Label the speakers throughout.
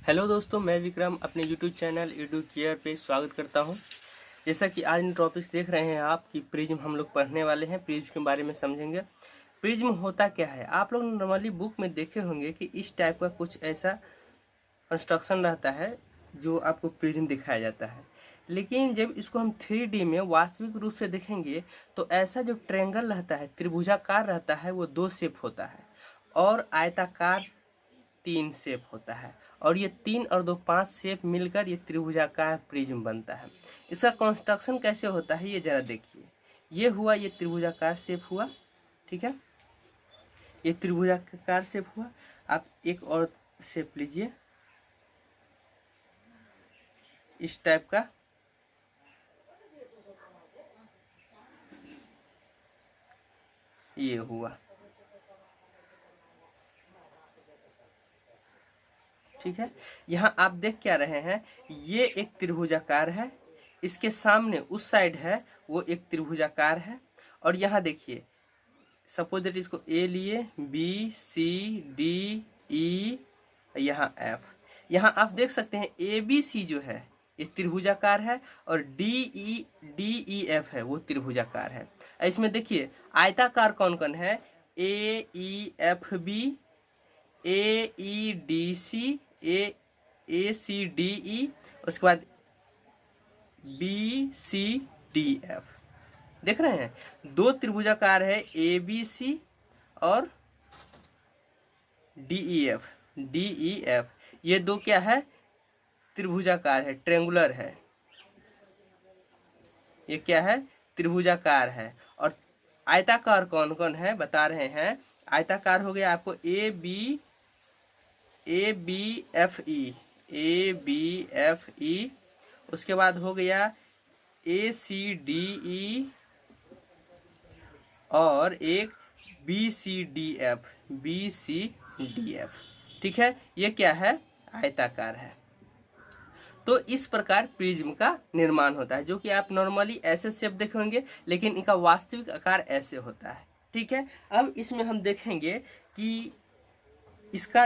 Speaker 1: Hello दोस्तों, मैं विक्रम अपने यूट्यूब चैनल एडू केयर पे स्वागत करता हूं। जैसा कि आज इन टॉपिक्स देख रहे हैं आप कि प्रिज्म हम लोग पढ़ने वाले हैं। प्रिज्म के बारे में समझेंगे। प्रिज्म होता क्या है, आप लोग नॉर्मली बुक में देखे होंगे कि इस टाइप का कुछ ऐसा कंस्ट्रक्शन रहता है जो आपको प्रिज्म दिखाया जाता है। लेकिन जब इसको हम 3D में वास्तविक रूप से देखेंगे तो ऐसा जो ट्रायंगल रहता है, त्रिभुजाकार रहता है, वो 2 शेप होता है और आयताकार 3 शेप होता है। और ये 3 और 2 5 शेप मिलकर ये त्रिभुजाकार प्रिज्म बनता है। इसका कंस्ट्रक्शन कैसे होता है ये जरा देखिए। ये हुआ, ये त्रिभुजाकार शेप हुआ, ठीक है, ये त्रिभुजाकार शेप हुआ। आप एक और शेप लीजिए इस टाइप का, ये हुआ, ठीक है। यहाँ आप देख क्या रहे हैं, ये एक त्रिभुजाकार है, इसके सामने उस साइड है वो एक त्रिभुजाकार है। और यहाँ देखिए, सपोज दैट इसको ए लिए, बी सी डी ई, यहाँ एफ। यहाँ आप देख सकते हैं ए बी सी जो है ये त्रिभुजाकार है और डी ई एफ है वो त्रिभुजाकार है। इसमें देखिए आयताकार कौन कौन है, ए ई एफ बी, ए ई डी सी, ए सी डी ई, उसके बाद बी सी डी एफ। देख रहे हैं, 2 त्रिभुजाकार है, ए बी सी और डी ई एफ। ये 2 क्या है, त्रिभुजाकार है, ट्रायंगुलर है। ये क्या है, त्रिभुजाकार है। और आयताकार कौन कौन है बता रहे हैं। आयताकार हो गया आपको ए बी एफ ई, उसके बाद हो गया ए सी डी ई और एक बी सी डी एफ, ठीक है। ये क्या है, आयताकार है। तो इस प्रकार प्रिज्म का निर्माण होता है, जो कि आप नॉर्मली ऐसे शेप देखेंगे लेकिन इनका वास्तविक आकार ऐसे होता है, ठीक है। अब इसमें हम देखेंगे कि इसका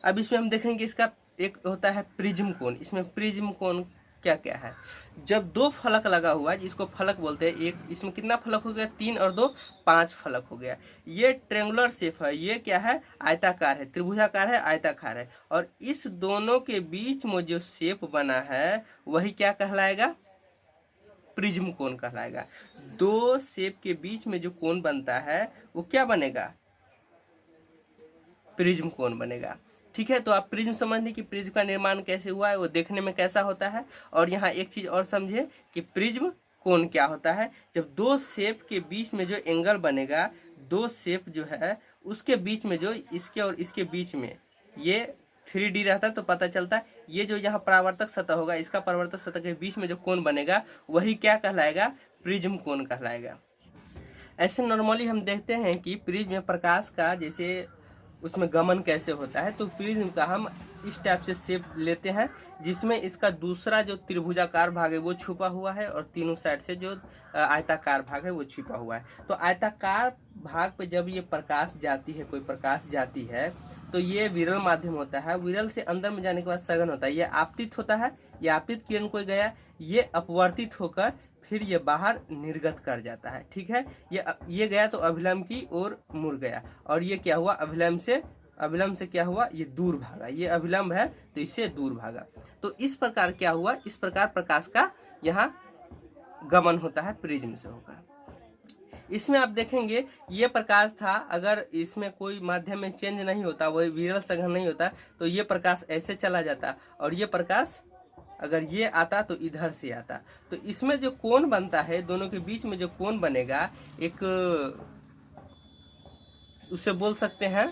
Speaker 1: इसका एक होता है प्रिज्म कोण। इसमें प्रिज्म कोण क्या क्या है, जब 2 फलक लगा हुआ है जिसको फलक बोलते हैं, एक इसमें कितना फलक हो गया, 3 और 2 5 फलक हो गया। ये ट्रायंगुलर शेप है, ये क्या है, आयताकार है, त्रिभुजाकार है, आयताकार है। और इस दोनों के बीच में जो शेप बना है वही क्या कहलाएगा, प्रिज्म कोण कहलाएगा। 2 शेप के बीच में जो कोण बनता है वो क्या बनेगा, प्रिज्म कोण बनेगा, ठीक है। तो आप प्रिज्म समझने कि प्रिज्म का निर्माण कैसे हुआ है, वो देखने में कैसा होता है। और यहाँ एक चीज और समझिए कि प्रिज्म कोण क्या होता है। जब 2 शेप के बीच में जो एंगल बनेगा, 2 शेप जो है उसके बीच में जो इसके और इसके बीच में ये 3D रहता है तो पता चलता है, ये जो यहाँ परावर्तक सतह होगा, इसका परावर्तक सतह के बीच में जो कोण बनेगा वही क्या कहलाएगा, प्रिज्म कोण कहलाएगा। ऐसे नॉर्मली हम देखते हैं कि प्रिज्म में प्रकाश का जैसे उसमें गमन कैसे होता है, तो प्रिज्म का हम इस टाइप से शेप लेते हैं जिसमें इसका दूसरा जो त्रिभुजाकार भाग है वो छुपा हुआ है और तीनों साइड से जो आयताकार भाग है वो छुपा हुआ है। तो आयताकार भाग पे जब ये प्रकाश जाती है, कोई प्रकाश जाती है, तो ये विरल माध्यम होता है। विरल से अंदर में जाने के बाद सघन होता है, ये आपतित होता है। ये आपतित किरण कोई गया, ये अपवर्तित होकर फिर ये बाहर निर्गत कर जाता है, ठीक है। ये गया तो अभिलंब की ओर मुड़ गया, और ये क्या हुआ, अभिलंब से क्या हुआ, ये दूर भागा। ये अभिलंब है तो इससे दूर भागा। तो इस प्रकार क्या हुआ, इस प्रकार प्रकाश का यहाँ गमन होता है, प्रिज्म से होगा। इसमें आप देखेंगे ये प्रकाश था, अगर इसमें कोई माध्यम में चेंज नहीं होता, वही विरल सघन नहीं होता, तो ये प्रकाश ऐसे चला जाता, और ये प्रकाश अगर ये आता तो इधर से आता। तो इसमें जो कोण बनता है, दोनों के बीच में जो कोण बनेगा, एक उसे बोल सकते हैं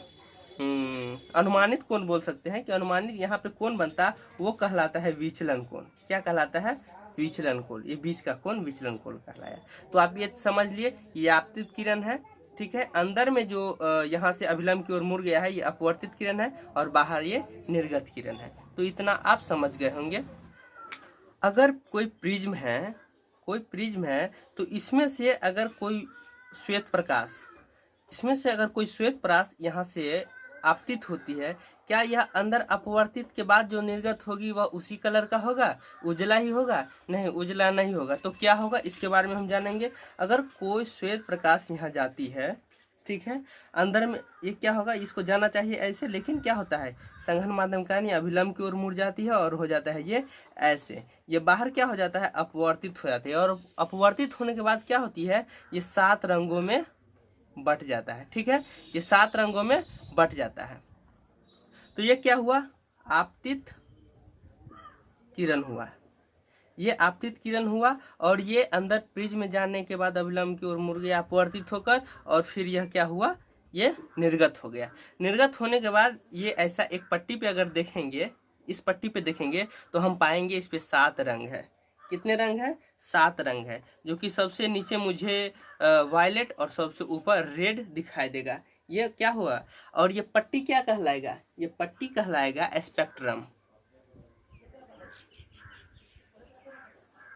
Speaker 1: अनुमानित कोण बोल सकते हैं कि अनुमानित यहाँ पे कोण बनता वो कहलाता है विचलन कोण। क्या कहलाता है, विचलन कोण। ये बीच का कोण विचलन कोण कहलाया। तो आप ये समझ लिए, ये आपतित किरण है, ठीक है। अंदर में जो यहाँ से अभिलंब की ओर मुड़ गया है ये अपवर्तित किरण है, और बाहर ये निर्गत किरण है। तो इतना आप समझ गए होंगे। अगर कोई प्रिज्म है तो इसमें से अगर कोई श्वेत प्रकाश यहाँ से आपतित होती है, क्या यह अंदर अपवर्तित के बाद जो निर्गत होगी वह उसी कलर का होगा, उजला ही होगा? नहीं, उजला नहीं होगा। तो क्या होगा इसके बारे में हम जानेंगे। अगर कोई श्वेत प्रकाश यहाँ जाती है, ठीक है, अंदर में ये क्या होगा, इसको जाना चाहिए ऐसे, लेकिन क्या होता है, संघन माध्यम कारण ये अभिलंब की ओर मुड़ जाती है और हो जाता है ये ऐसे, ये बाहर क्या हो जाता है, अपवर्तित हो जाती है। और अपवर्तित होने के बाद क्या होती है, ये 7 रंगों में बट जाता है। ठीक है, ये 7 रंगों में बट जाता है। तो ये क्या हुआ, आपतित किरण हुआ, ये आपतित किरण हुआ। और ये अंदर प्रिज्म में जाने के बाद अभिलंब की ओर मुड़ गया अपवर्तित होकर, और फिर यह क्या हुआ, ये निर्गत हो गया। निर्गत होने के बाद ये ऐसा एक पट्टी पे अगर देखेंगे, इस पट्टी पे देखेंगे तो हम पाएंगे इस पे 7 रंग है। कितने रंग है, 7 रंग है, जो कि सबसे नीचे मुझे वायलेट और सबसे ऊपर रेड दिखाई देगा। ये क्या हुआ, और ये पट्टी क्या कहलाएगा, ये पट्टी कहलाएगा स्पेक्ट्रम।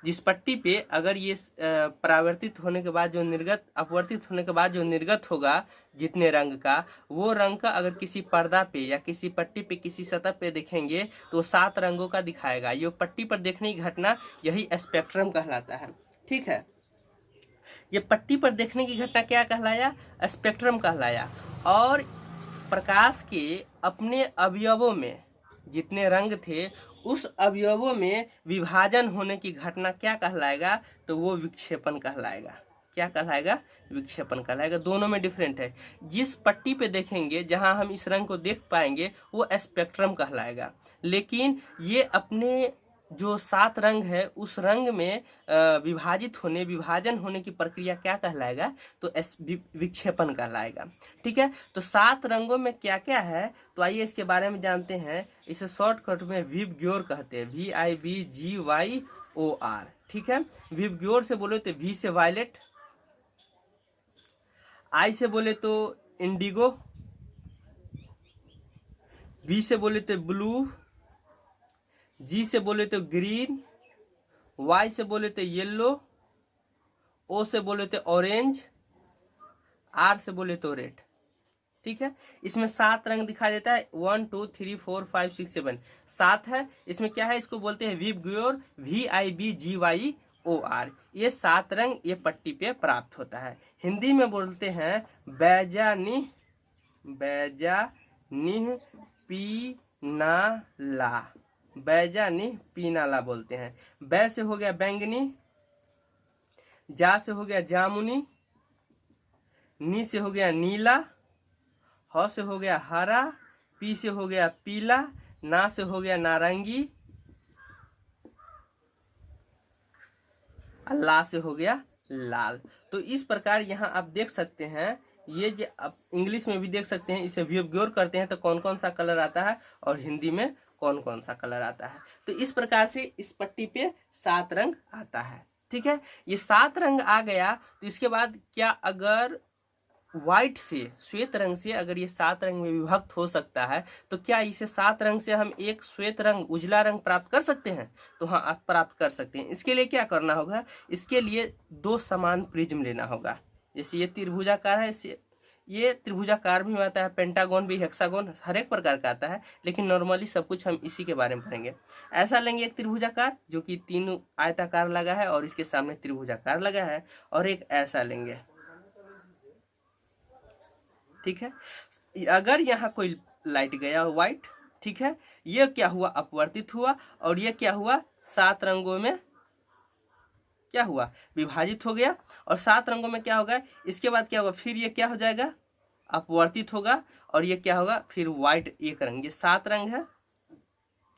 Speaker 1: जिस पट्टी पे अगर ये परावर्तित होने के बाद जो निर्गत, अपवर्तित होने के बाद जो निर्गत होगा जितने रंग का, वो रंग का अगर किसी पर्दा पे या किसी पट्टी पे किसी सतह पे देखेंगे तो 7 रंगों का दिखाएगा। ये पट्टी पर देखने की घटना यही स्पेक्ट्रम कहलाता है। ठीक है, ये पट्टी पर देखने की घटना क्या कहलाया, स्पेक्ट्रम कहलाया। और प्रकाश के अपने अवयवों में जितने रंग थे, उस अवयवों में विभाजन होने की घटना क्या कहलाएगा, तो वो विक्षेपण कहलाएगा। क्या कहलाएगा, विक्षेपण कहलाएगा। दोनों में डिफरेंट है। जिस पट्टी पे देखेंगे जहां हम इस रंग को देख पाएंगे वो स्पेक्ट्रम कहलाएगा, लेकिन ये अपने जो 7 रंग है उस रंग में विभाजन होने की प्रक्रिया क्या कहलाएगा, तो विक्षेपण कहलाएगा। ठीक है, तो 7 रंगों में क्या क्या है, तो आइए इसके बारे में जानते हैं। इसे शॉर्टकट में विबग्योर कहते हैं, VIBGYOR। ठीक है, विबग्योर से बोले तो V से वायलेट, I से बोले तो इंडिगो, B से बोले तो ब्लू, G से बोले तो ग्रीन, Y से बोले तो येलो, O से बोले तो ऑरेंज, R से बोले तो रेड। ठीक है, इसमें 7 रंग दिखाई देता है, 1 2 3 4 5 6 7 7 है। इसमें क्या है, इसको बोलते हैं विबग्योर, VIBGYOR। ये 7 रंग ये पट्टी पे प्राप्त होता है। हिंदी में बोलते हैं बैजानिह पीनाला, बैजानिह पीनाला बोलते हैं। बै से हो गया बैंगनी, जा से हो गया जामुनी, नी से हो गया नीला, ह से हो गया हरा, पी से हो गया पीला, ना से हो गया नारंगी, ला से हो गया लाल। तो इस प्रकार यहाँ आप देख सकते हैं, ये जो आप इंग्लिश में भी देख सकते हैं, इसे विबग्योर करते हैं तो कौन कौन सा कलर आता है और हिंदी में कौन कौन सा कलर आता है। तो इस प्रकार से इस पट्टी पे 7 रंग आता है। ठीक है, ये 7 रंग आ गया, तो इसके बाद क्या, अगर व्हाइट से, श्वेत रंग से अगर ये 7 रंग में विभक्त हो सकता है, तो क्या इसे 7 रंग से हम एक श्वेत रंग, उजला रंग प्राप्त कर सकते हैं? तो हाँ, आप प्राप्त कर सकते हैं। इसके लिए क्या करना होगा, इसके लिए 2 समान प्रिज्म लेना होगा। जैसे ये त्रिभुजाकार है, ये त्रिभुजाकार भी आता है, पेंटागन भी, हेक्सागन, हर एक प्रकार का आता है, लेकिन नॉर्मली सब कुछ हम इसी के बारे में पढ़ेंगे। ऐसा लेंगे एक त्रिभुजाकार जो कि 3 आयताकार लगा है और इसके सामने त्रिभुजाकार लगा है, और एक ऐसा लेंगे। ठीक है, अगर यहाँ कोई लाइट गया व्हाइट, ठीक है, ये क्या हुआ, अपवर्तित हुआ, और ये क्या हुआ, 7 रंगों में क्या हुआ, विभाजित हो गया। और 7 रंगों में क्या होगा, इसके बाद क्या होगा, फिर ये क्या हो जाएगा, अपवर्तित होगा, और ये क्या होगा, फिर व्हाइट एक रंग। ये 7 रंग है,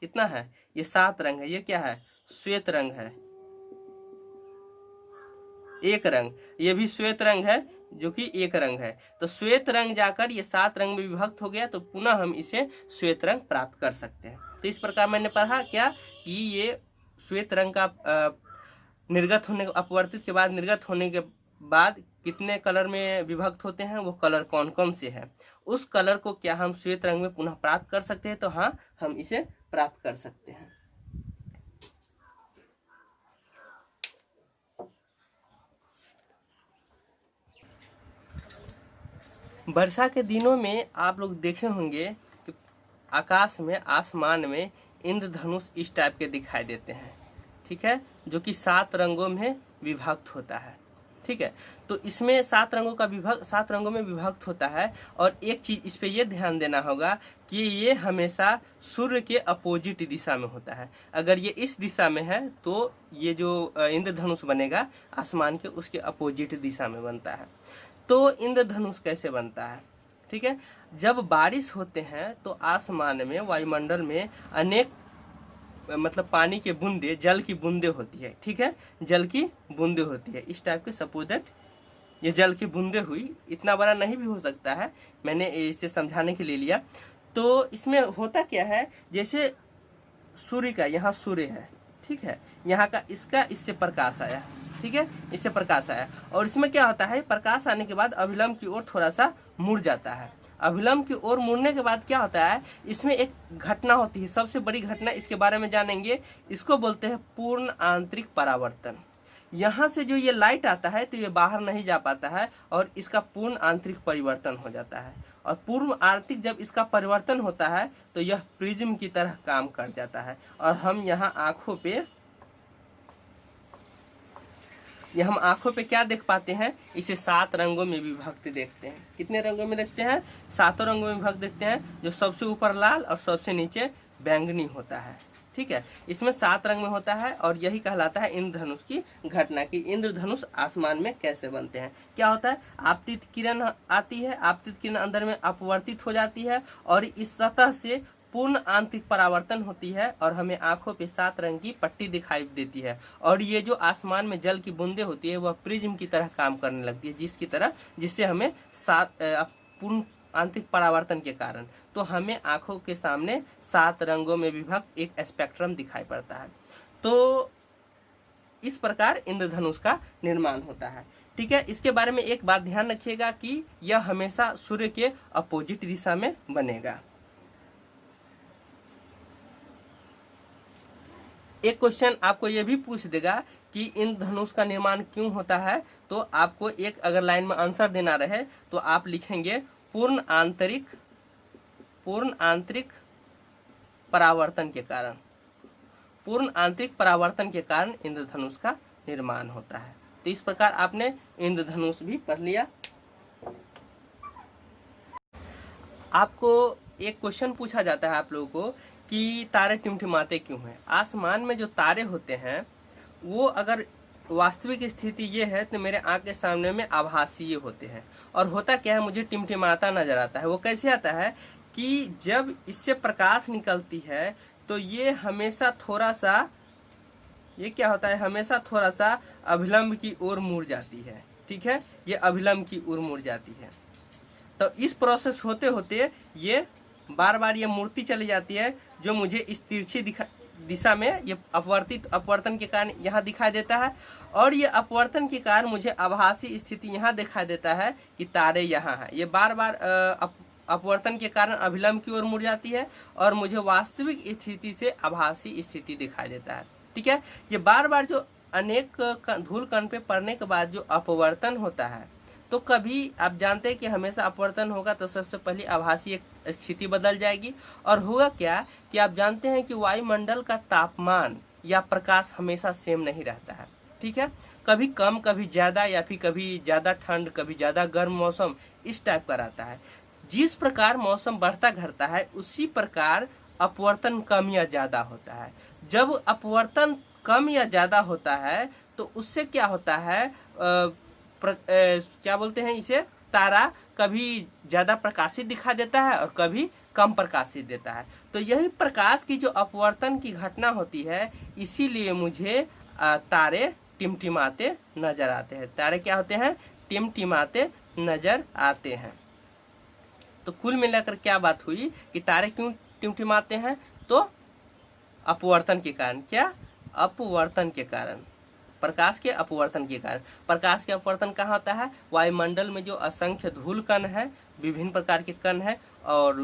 Speaker 1: कितना है, ये 7 रंग है। ये क्या है, श्वेत रंग है, एक रंग, ये भी श्वेत रंग है जो कि एक रंग है। तो श्वेत रंग जाकर ये 7 रंग में विभक्त हो गया, तो पुनः हम इसे श्वेत रंग प्राप्त कर सकते हैं। तो इस प्रकार मैंने पढ़ा क्या, कि ये श्वेत रंग का निर्गत होने, अपवर्तित के बाद निर्गत होने के बाद कितने कलर में विभक्त होते हैं, वो कलर कौन कौन से हैं, उस कलर को क्या हम श्वेत रंग में पुनः प्राप्त कर सकते हैं? तो हाँ, हम इसे प्राप्त कर सकते हैं। वर्षा के दिनों में आप लोग देखे होंगे कि आकाश में, आसमान में इंद्रधनुष इस टाइप के दिखाई देते हैं, ठीक है, जो कि 7 रंगों में विभक्त होता है, ठीक है। तो इसमें 7 रंगों में विभक्त होता है। और एक चीज इस पे ये ध्यान देना होगा कि ये हमेशा सूर्य के अपोजिट दिशा में होता है। अगर ये इस दिशा में है तो ये जो इंद्रधनुष बनेगा आसमान के, उसके अपोजिट दिशा में बनता है। तो इंद्रधनुष कैसे बनता है, ठीक है। जब बारिश होते हैं तो आसमान में, वायुमंडल में अनेक मतलब पानी के बूंदे, जल की बूंदे होती है, ठीक है, जल की बूंदे होती है इस टाइप के। सपोज दैट ये जल की बूंदे हुई, इतना बड़ा नहीं भी हो सकता है, मैंने इसे समझाने के लिए लिया। तो इसमें होता क्या है, जैसे सूर्य का, यहाँ सूर्य है, ठीक है, यहाँ का इसका इससे प्रकाश आया, ठीक है, इससे प्रकाश आया, और इसमें क्या होता है, प्रकाश आने के बाद अभिलंब की ओर थोड़ा सा मुड़ जाता है। अभिलंब की ओर मुड़ने के बाद क्या होता है, इसमें एक घटना होती है, सबसे बड़ी घटना, इसके बारे में जानेंगे। इसको बोलते हैं पूर्ण आंतरिक परावर्तन। यहाँ से जो ये लाइट आता है तो ये बाहर नहीं जा पाता है और इसका पूर्ण आंतरिक परिवर्तन हो जाता है। और पूर्ण आंतरिक जब इसका परिवर्तन होता है तो यह प्रिज्म की तरह काम कर जाता है। और हम यहाँ आंखों पे क्या देख पाते हैं, इसे 7 रंगों में विभक्त देखते हैं। कितने रंगों में देखते हैं, 7 रंगों में विभक्त देखते हैं, जो सबसे ऊपर लाल और सबसे नीचे बैंगनी होता है, ठीक है। इसमें 7 रंग में होता है और यही कहलाता है इंद्रधनुष की घटना की। इंद्रधनुष आसमान में कैसे बनते हैं, क्या होता है, आपतित किरण आती है, आपतित किरण अंदर में अपवर्तित हो जाती है और इस सतह से पूर्ण आंतरिक परावर्तन होती है और हमें आंखों पे 7 रंग की पट्टी दिखाई देती है। और ये जो आसमान में जल की बूंदे होती है वह प्रिज्म की तरह काम करने लगती है, जिससे हमें पूर्ण आंतरिक परावर्तन के कारण तो हमें आंखों के सामने 7 रंगों में विभक्त एक स्पेक्ट्रम दिखाई पड़ता है। तो इस प्रकार इंद्रधनुष का निर्माण होता है, ठीक है। इसके बारे में एक बात ध्यान रखिएगा कि यह हमेशा सूर्य के अपोजिट दिशा में बनेगा। एक क्वेश्चन आपको यह भी पूछ देगा कि इंद्रधनुष का निर्माण क्यों होता है, तो आपको एक अगर लाइन में आंसर देना रहे तो आप लिखेंगे पूर्ण आंतरिक परावर्तन के कारण। पूर्ण आंतरिक परावर्तन के कारण इंद्रधनुष का निर्माण होता है। तो इस प्रकार आपने इंद्रधनुष भी पढ़ लिया। आपको एक क्वेश्चन पूछा जाता है आप लोगों को कि तारे टिमटिमाते क्यों हैं। आसमान में जो तारे होते हैं वो अगर वास्तविक स्थिति ये है तो मेरे आँख के सामने में आभासीय होते हैं। और होता क्या है, मुझे टिमटिमाता नजर आता है। वो कैसे आता है कि जब इससे प्रकाश निकलती है तो ये हमेशा थोड़ा सा, ये क्या होता है, हमेशा थोड़ा सा अभिलंब की ओर मुड़ जाती है, ठीक है, ये अभिलंब की ओर मुड़ जाती है। तो इस प्रोसेस होते होते ये बार बार ये मूर्ति चली जाती है, जो मुझे इस तिरछी दिशा में ये अपवर्तन के कारण यहाँ दिखाई देता है। और ये अपवर्तन के कारण मुझे आभासी स्थिति यहाँ दिखाई देता है कि तारे यहाँ है। ये बार बार अपवर्तन के कारण अभिलंब की ओर मुड़ जाती है और मुझे वास्तविक स्थिति से आभासी स्थिति दिखाई देता है, ठीक है। ये बार बार जो अनेक धूल कण पे पड़ने के बाद जो अपवर्तन होता है, तो कभी आप जानते हैं कि हमेशा अपवर्तन होगा तो सबसे पहले आभासी एक स्थिति बदल जाएगी। और होगा क्या कि आप जानते हैं कि वायुमंडल का तापमान या प्रकाश हमेशा सेम नहीं रहता है, ठीक है, कभी कम कभी ज़्यादा, या फिर कभी ज़्यादा ठंड कभी ज़्यादा गर्म मौसम इस टाइप का रहता है। जिस प्रकार मौसम बढ़ता घटता है उसी प्रकार अपवर्तन कम या ज़्यादा होता है। जब अपवर्तन कम या ज़्यादा होता है तो उससे क्या होता है, क्या बोलते हैं इसे, तारा कभी ज्यादा प्रकाशित दिखा देता है और कभी कम प्रकाशित देता है। तो यही प्रकाश की जो अपवर्तन की घटना होती है, इसीलिए मुझे तारे टिमटिमाते नजर आते हैं। तारे क्या होते हैं, टिमटिमाते नजर आते हैं। तो कुल मिलाकर क्या बात हुई कि तारे क्यों टिमटिमाते हैं, तो अपवर्तन के कारण। क्या, अपवर्तन के कारण, प्रकाश के अपवर्तन के कारण। प्रकाश के अपवर्तन कहाँ होता है, वायुमंडल में जो असंख्य धूल कण है विभिन्न प्रकार के कण है और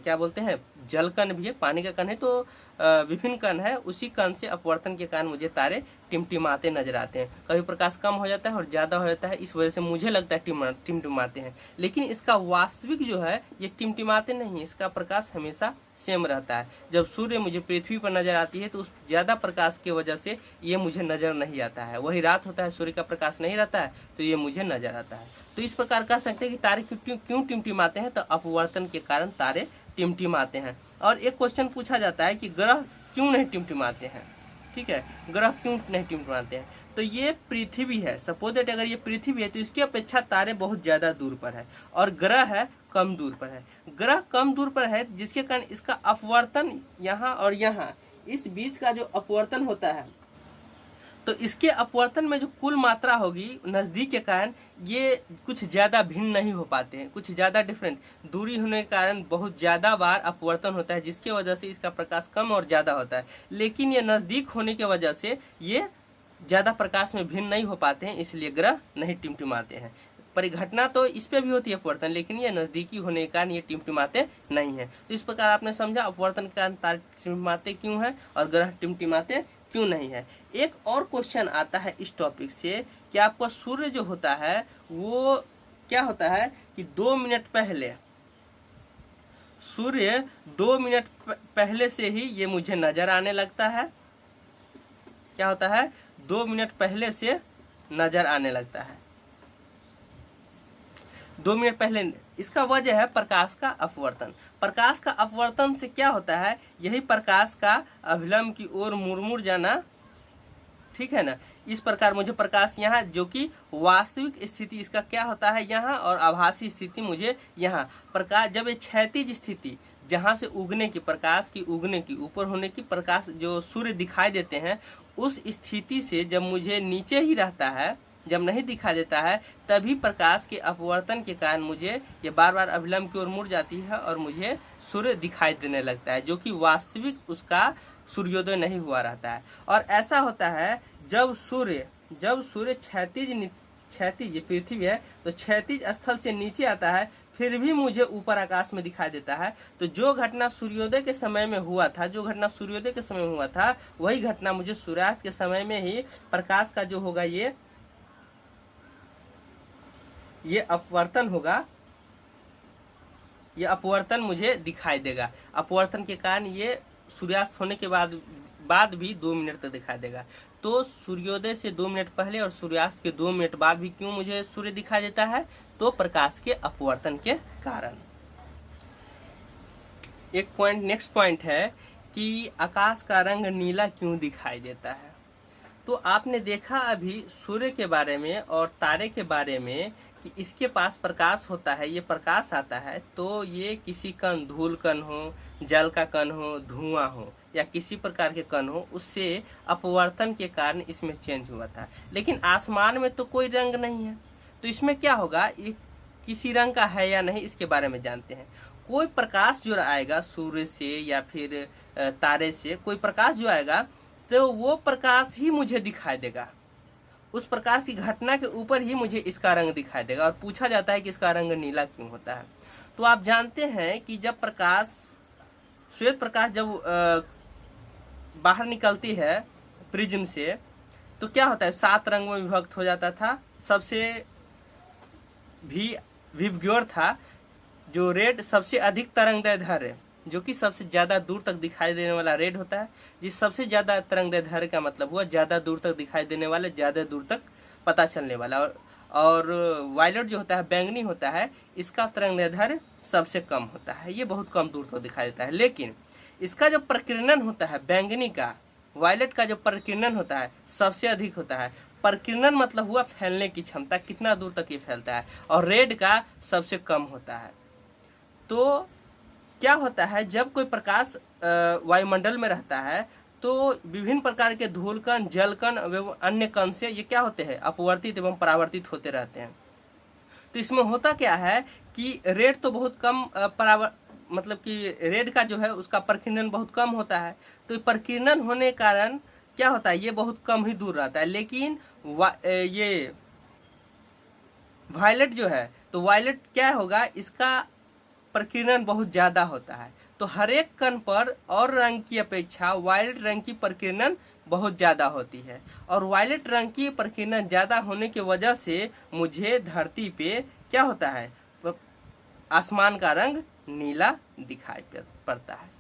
Speaker 1: क्या बोलते हैं जल कण भी है, पानी का कण है, तो विभिन्न कण है, उसी कण से अपवर्तन के कारण मुझे तारे टिमटिमाते नजर आते हैं। कभी प्रकाश कम हो जाता है और ज़्यादा हो जाता है, इस वजह से मुझे लगता है टिमटिमाते हैं, लेकिन इसका वास्तविक जो है ये टिमटिमाते नहीं, इसका प्रकाश हमेशा सेम रहता है। जब सूर्य मुझे पृथ्वी पर नजर आती है तो उस ज़्यादा प्रकाश की वजह से ये मुझे नजर नहीं आता है, वही रात होता है सूर्य का प्रकाश नहीं रहता है तो ये मुझे नजर आता है। तो इस प्रकार कह सकते हैं कि तारे क्यों टिमटिमाते हैं, तो अपवर्तन के कारण तारे टिमटिमाते हैं। और एक क्वेश्चन पूछा जाता है कि ग्रह क्यों नहीं टिमटिमाते हैं, ठीक है, ग्रह क्यों नहीं टिमटिमाते हैं, तो ये पृथ्वी है, सपोज दैट अगर ये पृथ्वी है तो इसकी अपेक्षा तारे बहुत ज़्यादा दूर पर है और ग्रह है कम दूर पर है। ग्रह कम दूर पर है जिसके कारण इसका अपवर्तन यहाँ और यहाँ इस बीच का जो अपवर्तन होता है, तो इसके अपवर्तन में जो कुल मात्रा होगी नज़दीक के कारण ये कुछ ज़्यादा भिन्न नहीं हो पाते हैं, कुछ ज़्यादा डिफरेंट दूरी होने के कारण बहुत ज़्यादा बार अपवर्तन होता है, जिसके वजह से इसका प्रकाश कम और ज़्यादा होता है। लेकिन ये नज़दीक होने की वजह से ये ज़्यादा प्रकाश में भिन्न नहीं हो पाते हैं, इसलिए ग्रह नहीं टिमटिमाते हैं। परिघटना तो इस पे भी होती है अपवर्तन, लेकिन ये नज़दीकी होने के कारण ये टिमटिमाते नहीं है। तो इस प्रकार आपने समझा अपवर्तन के कारण तारे टिमटिमाते क्यों हैं और ग्रह टिमटिमाते क्यों नहीं है। एक और क्वेश्चन आता है इस टॉपिक से कि आपका सूर्य जो होता है वो क्या होता है कि 2 मिनट पहले, सूर्य 2 मिनट पहले से ही ये मुझे नजर आने लगता है। क्या होता है, 2 मिनट पहले से नजर आने लगता है, 2 मिनट पहले। इसका वजह है प्रकाश का अपवर्तन। प्रकाश का अपवर्तन से क्या होता है, यही प्रकाश का अभिलंब की ओर मुड़ जाना, ठीक है ना। इस प्रकार मुझे प्रकाश यहाँ, जो कि वास्तविक स्थिति इसका क्या होता है यहाँ और आभासी स्थिति मुझे यहाँ, प्रकाश जब ये क्षैतिज स्थिति जहाँ से उगने की, प्रकाश की उगने की, ऊपर होने की, प्रकाश जो सूर्य दिखाई देते हैं उस स्थिति से जब मुझे नीचे ही रहता है, जब नहीं दिखा देता है, तभी प्रकाश के अपवर्तन के कारण मुझे ये बार बार अभिलंब की ओर मुड़ जाती है और मुझे सूर्य दिखाई देने लगता है, जो कि वास्तविक उसका सूर्योदय नहीं हुआ रहता है। और ऐसा होता है जब सूर्य क्षैतिज पृथ्वी है तो क्षैतिज स्थल से नीचे आता है, फिर भी मुझे ऊपर आकाश में दिखाई देता है। तो जो घटना सूर्योदय के समय में हुआ था, वही घटना मुझे सूर्यास्त के समय में ही प्रकाश का जो होगा ये अपवर्तन होगा, ये अपवर्तन मुझे दिखाई देगा। अपवर्तन के कारण ये सूर्यास्त होने के बाद भी 2 मिनट तक दिखाई देगा। तो सूर्योदय से 2 मिनट पहले और सूर्यास्त के 2 मिनट बाद भी क्यों मुझे सूर्य दिखाई देता है, तो प्रकाश के अपवर्तन के कारण। एक पॉइंट, नेक्स्ट पॉइंट है कि आकाश का रंग नीला क्यों दिखाई देता है। तो आपने देखा अभी सूर्य के बारे में और तारे के बारे में कि इसके पास प्रकाश होता है, ये प्रकाश आता है तो ये किसी कण, धूल कण हो, जल का कण हो, धुआं हो या किसी प्रकार के कण हो, उससे अपवर्तन के कारण इसमें चेंज हुआ था। लेकिन आसमान में तो कोई रंग नहीं है, तो इसमें क्या होगा, ये किसी रंग का है या नहीं इसके बारे में जानते हैं। कोई प्रकाश जो आएगा सूर्य से या फिर तारे से, कोई प्रकाश जो आएगा तो वो प्रकाश ही मुझे दिखाई देगा, उस प्रकाश की घटना के ऊपर ही मुझे इसका रंग दिखाई देगा। और पूछा जाता है कि इसका रंग नीला क्यों होता है। तो आप जानते हैं कि जब प्रकाश, श्वेत प्रकाश जब बाहर निकलती है प्रिज्म से, तो क्या होता है, 7 रंग में विभक्त हो जाता था। सबसे भी विवग्योर था जो रेड, सबसे अधिक तरंगदैर्ध्य, जो कि सबसे ज़्यादा दूर तक दिखाई देने वाला रेड होता है। जिस सबसे ज़्यादा तरंगदैर्ध्य का मतलब हुआ ज़्यादा दूर तक दिखाई देने वाला, ज़्यादा दूर तक पता चलने वाला। और वायलेट जो होता है, बैंगनी होता है, इसका तरंगदैर्ध्य सबसे कम होता है, ये बहुत कम दूर तक दिखाई देता है। लेकिन इसका जो प्रकीर्णन होता है, बैंगनी का, वायलेट का जो प्रकीर्णन होता है सबसे अधिक होता है। प्रकीर्णन मतलब हुआ फैलने की क्षमता, कितना दूर तक ये फैलता है, और रेड का सबसे कम होता है। तो क्या होता है, जब कोई प्रकाश वायुमंडल में रहता है तो विभिन्न प्रकार के धूल कण, जल कण एवं अन्य कण से ये क्या होते हैं, अपवर्तित एवं परावर्तित होते रहते हैं। तो इसमें होता क्या है कि रेड तो बहुत कम मतलब कि रेड का जो है उसका प्रकीर्णन बहुत कम होता है। तो प्रकीर्णन होने के कारण क्या होता है, ये बहुत कम ही दूर रहता है। लेकिन ये वायलेट जो है, तो वायलेट क्या होगा, इसका प्रकीर्णन बहुत ज़्यादा होता है। तो हर एक कण पर और रंग की अपेक्षा वायलेट रंग की प्रकीर्णन बहुत ज़्यादा होती है, और वायलेट रंग की प्रकीर्णन ज़्यादा होने की वजह से मुझे धरती पे क्या होता है, आसमान का रंग नीला दिखाई पड़ता है।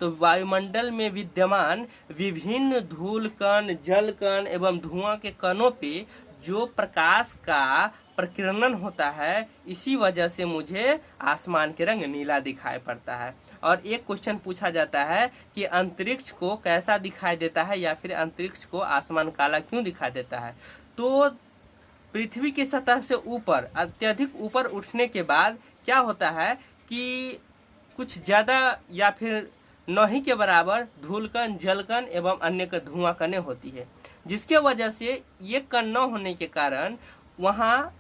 Speaker 1: तो वायुमंडल में विद्यमान विभिन्न धूल कण, जल कण एवं धुआं के कणों पे जो प्रकाश का प्रकीर्णन होता है, इसी वजह से मुझे आसमान के रंग नीला दिखाई पड़ता है। और एक क्वेश्चन पूछा जाता है कि अंतरिक्ष को कैसा दिखाई देता है, या फिर अंतरिक्ष को आसमान काला क्यों दिखाई देता है। तो पृथ्वी की सतह से ऊपर, अत्यधिक ऊपर उठने के बाद क्या होता है कि कुछ ज़्यादा या फिर न ही के बराबर धूलकण, जलकण एवं अन्य धुआं कणें होती है, जिसके वजह से ये कण न होने के कारण वहाँ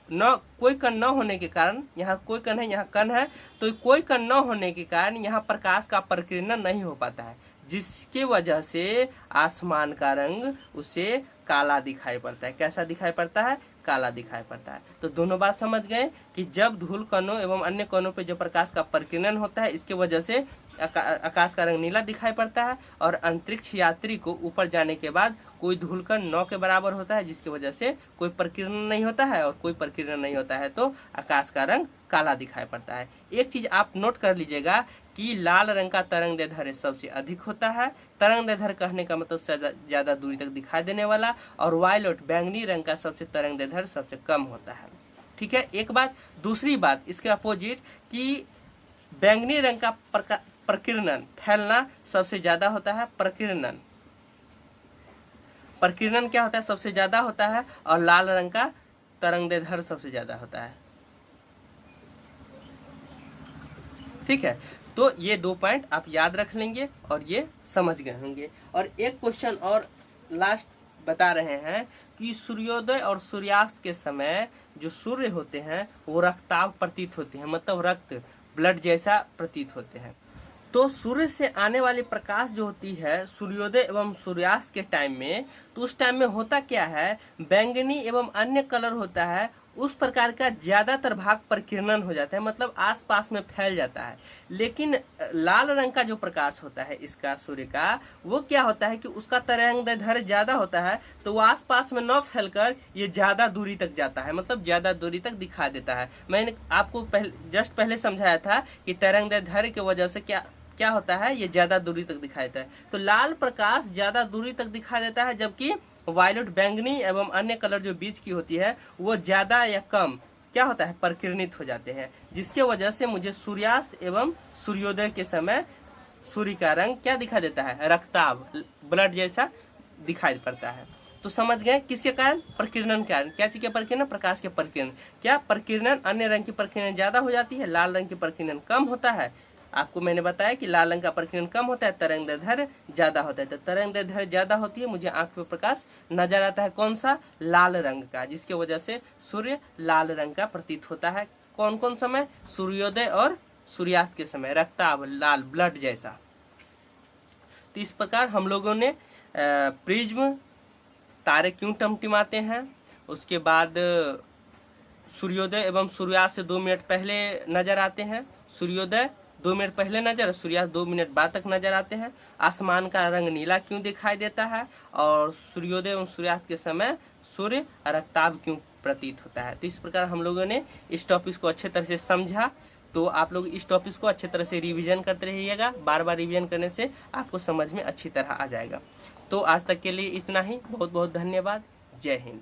Speaker 1: न कोई कण न होने के कारण, यहाँ कोई कण है, यहाँ कण है, तो कोई कण न होने के कारण यहाँ प्रकाश का प्रकीर्णन नहीं हो पाता है, जिसके वजह से आसमान का रंग उसे काला दिखाई पड़ता है। कैसा दिखाई पड़ता है, काला दिखाई पड़ता है। तो दोनों बात समझ गए कि जब धूल कणों एवं अन्य कणों पे जो प्रकाश का प्रकीर्णन होता है, इसके वजह से आकाश का रंग नीला दिखाई पड़ता है, और अंतरिक्ष यात्री को ऊपर जाने के बाद कोई धूल कण 9 के बराबर होता है, जिसकी वजह से कोई प्रकीर्णन नहीं होता है, और कोई प्रकीर्णन नहीं होता है तो आकाश का रंग काला दिखाई पड़ता है। एक चीज आप नोट कर लीजिएगा कि लाल रंग का तरंगदैर्ध्य सबसे अधिक होता है। तरंगदैर्ध्य कहने का मतलब सबसे ज्यादा दूरी तक दिखाई देने वाला, और वायलेट बैंगनी रंग का सबसे तरंगदैर्ध्य सबसे कम होता है। ठीक है, एक बात। दूसरी बात इसके अपोजिट कि बैंगनी रंग का प्रकीर्णन, फैलना सबसे ज्यादा होता है। प्रकीर्णन क्या होता है, सबसे ज्यादा होता है, और लाल रंग का तरंगदैर्ध्य सबसे ज्यादा होता है। ठीक है, तो ये 2 पॉइंट आप याद रख लेंगे और ये समझ गए होंगे। और एक क्वेश्चन और लास्ट बता रहे हैं कि सूर्योदय और सूर्यास्त के समय जो सूर्य होते हैं वो रक्ताभ प्रतीत होते हैं, मतलब रक्त, ब्लड जैसा प्रतीत होते हैं। तो सूर्य से आने वाली प्रकाश जो होती है सूर्योदय एवं सूर्यास्त के टाइम में, तो उस टाइम में होता क्या है, बैंगनी एवं अन्य कलर होता है, उस प्रकार का ज्यादातर भाग प्रकीर्णन हो जाता है, मतलब आसपास में फैल जाता है। लेकिन लाल रंग का जो प्रकाश होता है इसका, सूर्य का, वो क्या होता है कि उसका तरंगदैर्ध्य ज्यादा होता है, तो वो आसपास में न फैलकर ये ज्यादा दूरी तक जाता है, मतलब ज्यादा दूरी तक दिखा देता है। मैंने आपको जस्ट पहले समझाया था कि तरंगदैर्ध्य की वजह से क्या होता है, ये ज्यादा दूरी तक दिखाई देता है। तो लाल प्रकाश ज्यादा दूरी तक दिखाई देता है, जबकि वायलेट, बैंगनी एवं अन्य कलर जो बीच की होती है वो ज्यादा या कम क्या होता है, प्रकीर्णित हो जाते हैं, जिसके वजह से मुझे सूर्यास्त एवं सूर्योदय के समय सूर्य का रंग क्या दिखा देता है, रक्ताभ, ब्लड जैसा दिखाई पड़ता है। तो समझ गए किसके कारण, प्रकीर्णन के कारण। क्या चीज के प्रकीर्णन, प्रकाश के प्रकीर्णन। क्या प्रकीर्णन, अन्य रंग की प्रकीर्णन ज्यादा हो जाती है, लाल रंग की प्रकीर्णन कम होता है। आपको मैंने बताया कि लाल रंग का प्रकीर्णन कम होता है, तरंगदैर्ध्य ज्यादा होता है। तो तरंगदैर्ध्य ज्यादा होती है, मुझे आंख में प्रकाश नजर आता है, कौन सा, लाल रंग का, जिसके वजह से सूर्य लाल रंग का प्रतीत होता है। कौन कौन समय, सूर्योदय और सूर्यास्त के समय, रक्ताभ, लाल, ब्लड जैसा। तो इस प्रकार हम लोगों ने प्रिज्म, तारे क्यों टिमटिमाते हैं, उसके बाद सूर्योदय एवं सूर्यास्त से 2 मिनट पहले नजर आते हैं, सूर्योदय 2 मिनट पहले नजर, सूर्यास्त 2 मिनट बाद तक नजर आते हैं, आसमान का रंग नीला क्यों दिखाई देता है, और सूर्योदय एवं सूर्यास्त के समय सूर्य रक्ताभ क्यों प्रतीत होता है। तो इस प्रकार हम लोगों ने इस टॉपिक को अच्छे तरह से समझा। तो आप लोग इस टॉपिक को अच्छे तरह से रिवीजन करते रहिएगा, बार बार रिवीजन करने से आपको समझ में अच्छी तरह आ जाएगा। तो आज तक के लिए इतना ही, बहुत बहुत धन्यवाद। जय हिंद।